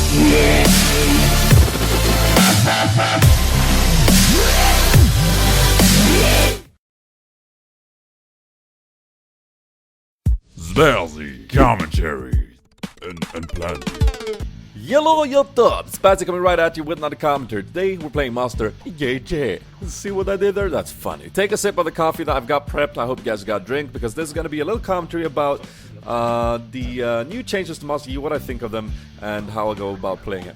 Spazzy commentary and plenty. Hello YouTube, Spazzy coming right at you with another commentary. Today we're playing Master JJ. See what I did there? That's funny. Take a sip of the coffee that I've got prepped. I hope you guys got a drink because this is going to be a little commentary about the new changes to Master Yi, what I think of them, and how I go about playing it.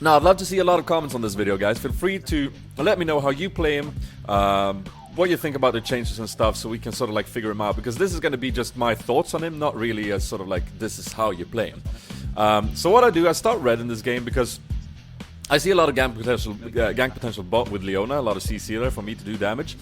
Now, I'd love to see a lot of comments on this video, guys. Feel free to let me know how you play him, what you think about the changes and stuff, so we can sort of like figure him out, because this is going to be just my thoughts on him, not really a sort of like this is how you play him. So what I do, I start red in this game because I see a lot of gank potential bot with Leona, a lot of CC there for me to do damage.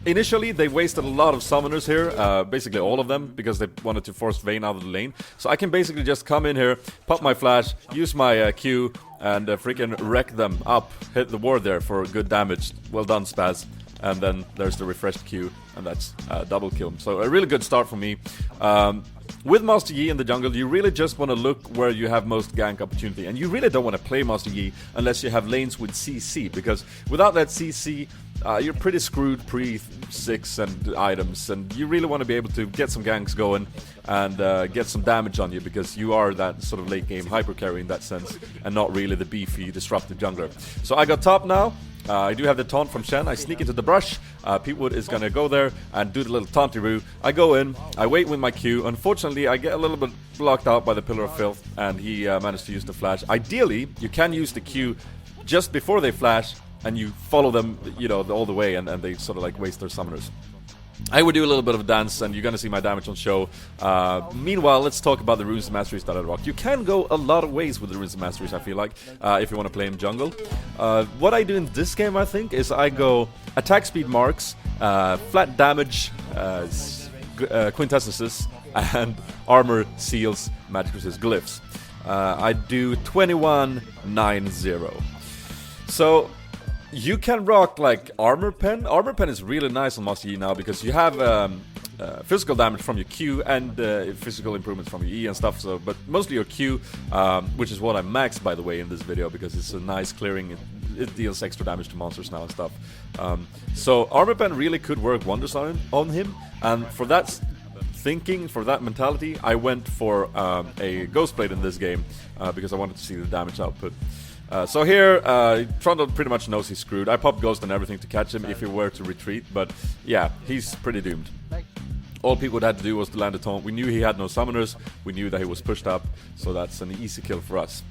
Initially, they wasted a lot of summoners here, basically all of them, because they wanted to force Vayne out of the lane. So I can basically just come in here, pop my flash, use my Q, and freaking wreck them up, hit the ward there for good damage. Well done, Spaz. And then there's the refreshed Q, and that's double kill. So a really good start for me. With Master Yi in the jungle, you really just want to look where you have most gank opportunity. And you really don't want to play Master Yi unless you have lanes with CC, because without that CC, you're pretty screwed pre-6 and items. And you really want to be able to get some ganks going and get some damage on you, because you are that sort of late game hyper carry in that sense, and not really the beefy, disruptive jungler. So I got top now. I do have the taunt from Shen. I sneak into the brush. Petewood is going to go there and do the little taunty-roo. I go in. I wait with my Q. Unfortunately, I get a little bit blocked out by the Pillar of Filth, and he managed to use the flash. Ideally, you can use the Q just before they flash, and you follow them, you know, all the way, and they sort of like waste their summoners. I would do a little bit of a dance, and you're going to see my damage on show. Meanwhile, let's talk about the runes and masteries that I rock. You can go a lot of ways with the runes and masteries, I feel like, if you want to play in jungle. What I do in this game, I think, is I go attack speed marks, flat damage, quintessences, and armor seals, magic resist glyphs. I do 21-9-0. So you can rock like armor pen. Armor pen is really nice on Master Yi now, because you have physical damage from your Q and physical improvements from your E and stuff. So, but mostly your Q, which is what I maxed, by the way, in this video, because it's a nice clearing. It deals extra damage to monsters now and stuff. So armor pen really could work wonders on him. And for that thinking, for that mentality, I went for a Ghost Blade in this game, because I wanted to see the damage output. So here, Trundle pretty much knows he's screwed. I popped Ghost and everything to catch him if he were to retreat, but yeah, he's pretty doomed. All people had to do was to land a taunt. We knew he had no summoners, we knew that he was pushed up, so that's an easy kill for us.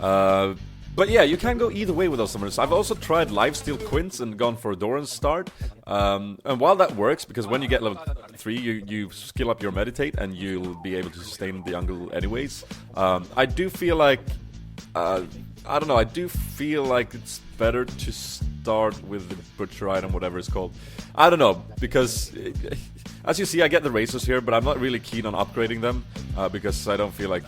But yeah, you can go either way with those summoners. I've also tried lifesteal Quints and gone for Doran's start. And while that works, because when you get level 3, you skill up your meditate and you'll be able to sustain the jungle anyways. I do feel like I don't know, I do feel like it's better to start with the Butcher item, whatever it's called. I don't know, because as you see, I get the razors here, but I'm not really keen on upgrading them, because I don't feel like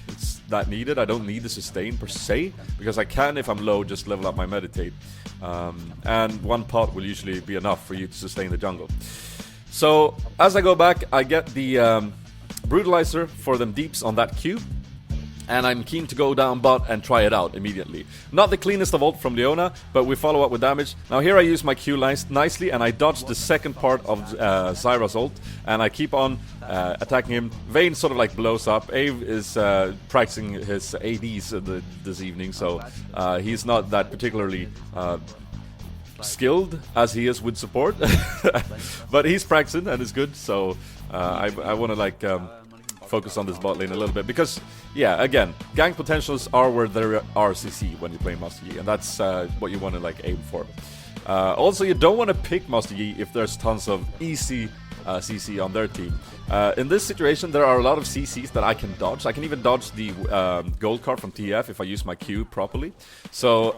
it's that needed. I don't need the sustain per se, because I can, if I'm low, just level up my meditate. And one pot will usually be enough for you to sustain the jungle. So as I go back, I get the Brutalizer for them deeps on that Q. And I'm keen to go down bot and try it out immediately. Not the cleanest of ult from Leona, but we follow up with damage. Now here I use my Q nicely, and I dodge the second part of Zyra's ult, and I keep on attacking him. Vayne sort of like blows up. Ave is practicing his ADs this evening, so he's not that particularly skilled as he is with support. But he's practicing, and it's good, so I want to like focus on this bot lane a little bit, because yeah, again, gank potentials are where there are CC when you play Master Yi, and that's what you want to like aim for. Also, you don't want to pick Master Yi if there's tons of easy CC on their team. In this situation, there are a lot of CCs that I can dodge. I can even dodge the gold card from TF if I use my Q properly. So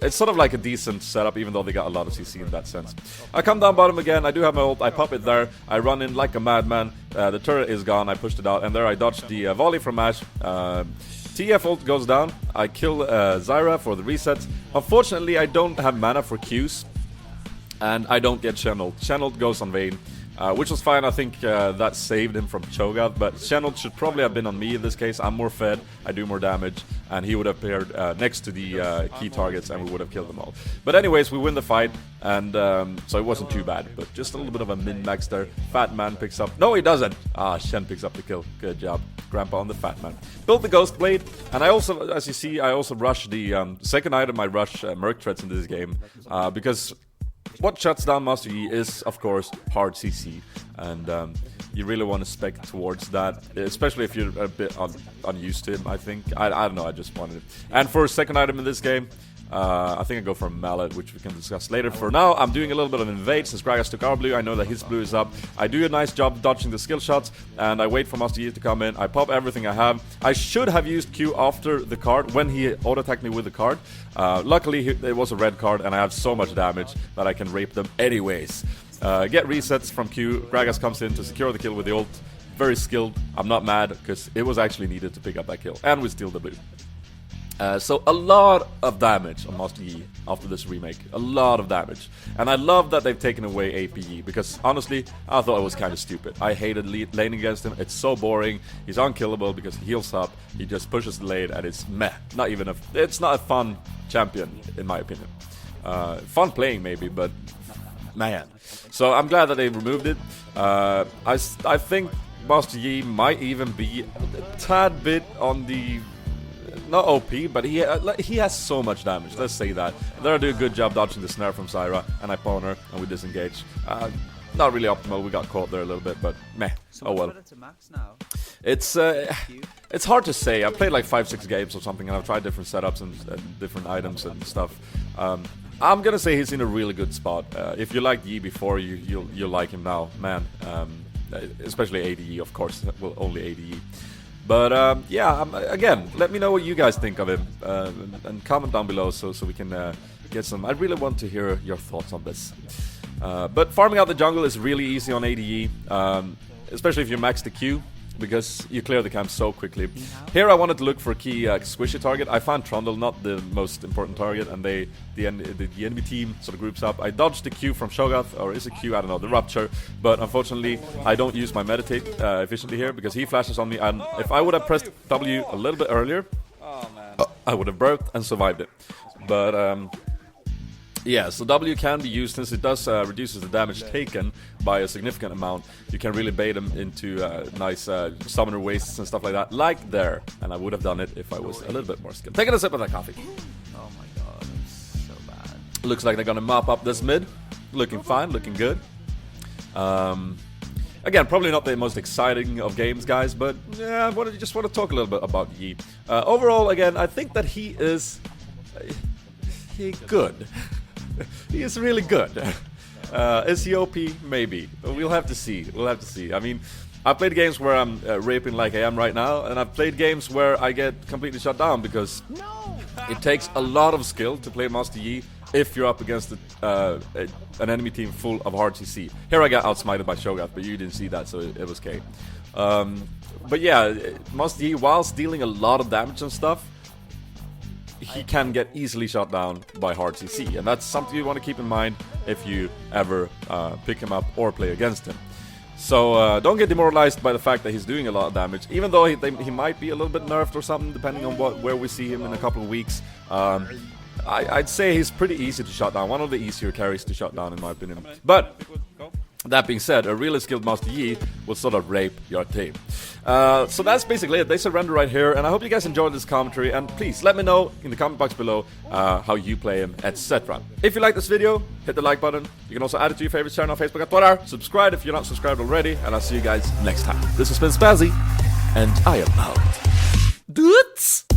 it's sort of like a decent setup, even though they got a lot of CC in that sense. I come down bottom again, I do have my ult, I pop it there, I run in like a madman, the turret is gone, I pushed it out, and there I dodged the volley from Ashe. TF ult goes down, I kill Zyra for the resets. Unfortunately, I don't have mana for Qs, and I don't get Shen ult. Shen ult goes on Vayne. which was fine. I think that saved him from Cho'Gath, but Xenod should probably have been on me in this case. I'm more fed, I do more damage, and he would have appeared next to the key targets, and we would have killed them all. But anyways, we win the fight, and so it wasn't too bad, but just a little bit of a min-max there. Fat Man picks up... No, he doesn't! Shen picks up the kill. Good job, Grandpa on the Fat Man. Built the Ghost Blade, and I also, as you see, I also rush the second item. I rush Merc Threats in this game, because what shuts down Master Yi is, of course, hard CC, and you really want to spec towards that, especially if you're a bit unused to him, I think. I don't know, I just wanted it. And for a second item in this game, I think I go for Macleod, which we can discuss later. For now, I'm doing a little bit of invade since Gragas took our blue. I know that his blue is up. I do a nice job dodging the skill shots, and I wait for Master Yi to come in. I pop everything I have. I should have used Q after the card when he auto-attacked me with the card. Luckily, it was a red card, and I have so much damage that I can rape them anyways. Get resets from Q. Gragas comes in to secure the kill with the ult. Very skilled. I'm not mad, because it was actually needed to pick up that kill. And we steal the blue. So a lot of damage on Master Yi after this remake. A lot of damage. And I love that they've taken away APE, because honestly, I thought it was kind of stupid. I hated laning against him. It's so boring. He's unkillable because he heals up. He just pushes the lane, and it's meh. It's not a fun champion, in my opinion. Fun playing maybe, but man. So I'm glad that they removed it. I think Master Yi might even be a tad bit on the... Not OP, but he has so much damage, let's say that. There I do a good job dodging the snare from Zyra, and I pawn her, and we disengage. Not really optimal, we got caught there a little bit, but meh, oh well. It's hard to say. I've played like 5-6 games or something, and I've tried different setups and different items and stuff. I'm gonna say he's in a really good spot. If you liked Yi before, you'll like him now, man. Especially ADE, of course, well, only ADE. But yeah, again, let me know what you guys think of him, and comment down below so we can get some... I really want to hear your thoughts on this. But farming out the jungle is really easy on ADE, especially if you max the Q, because you clear the camp so quickly. Here I wanted to look for a key squishy target. I found Trundle, not the most important target, and the enemy team sort of groups up. I dodged the Q from Cho'Gath, or is it Q? I don't know, the Rupture, but unfortunately I don't use my Meditate efficiently here, because he flashes on me, and if I would have pressed W a little bit earlier, I would have burped and survived it. But yeah, so W can be used since it does reduces the damage taken by a significant amount. You can really bait them into nice summoner wastes and stuff like that, like there. And I would have done it if I was a little bit more skilled. Taking a sip of that coffee. Oh my god, that's so bad. Looks like they're gonna mop up this mid. Looking fine, looking good. Again, probably not the most exciting of games, guys, but yeah, I just want to talk a little bit about Yi. Overall, again, I think that he is good. He is really good. Is he OP? Maybe. We'll have to see. We'll have to see. I mean, I've played games where I'm raping like I am right now, and I've played games where I get completely shut down because it takes a lot of skill to play Master Yi if you're up against an enemy team full of hard CC. Here I got outsmited by Cho'Gath, but you didn't see that, so it was K. But yeah, Master Yi, whilst dealing a lot of damage and stuff, he can get easily shot down by hard CC, and that's something you want to keep in mind if you ever pick him up or play against him. So don't get demoralized by the fact that he's doing a lot of damage, even though he might be a little bit nerfed or something, depending on where we see him in a couple of weeks. I'd say he's pretty easy to shut down, one of the easier carries to shut down in my opinion. But that being said, a really skilled Master Yi will sort of rape your team. So that's basically it. They surrender right here, and I hope you guys enjoyed this commentary, and please let me know in the comment box below how you play him, etc. If you like this video, hit the like button. You can also add it to your favorite channel on Facebook and Twitter. Subscribe if you're not subscribed already, and I'll see you guys next time. This has been Spazzy, and I am out. Dudes!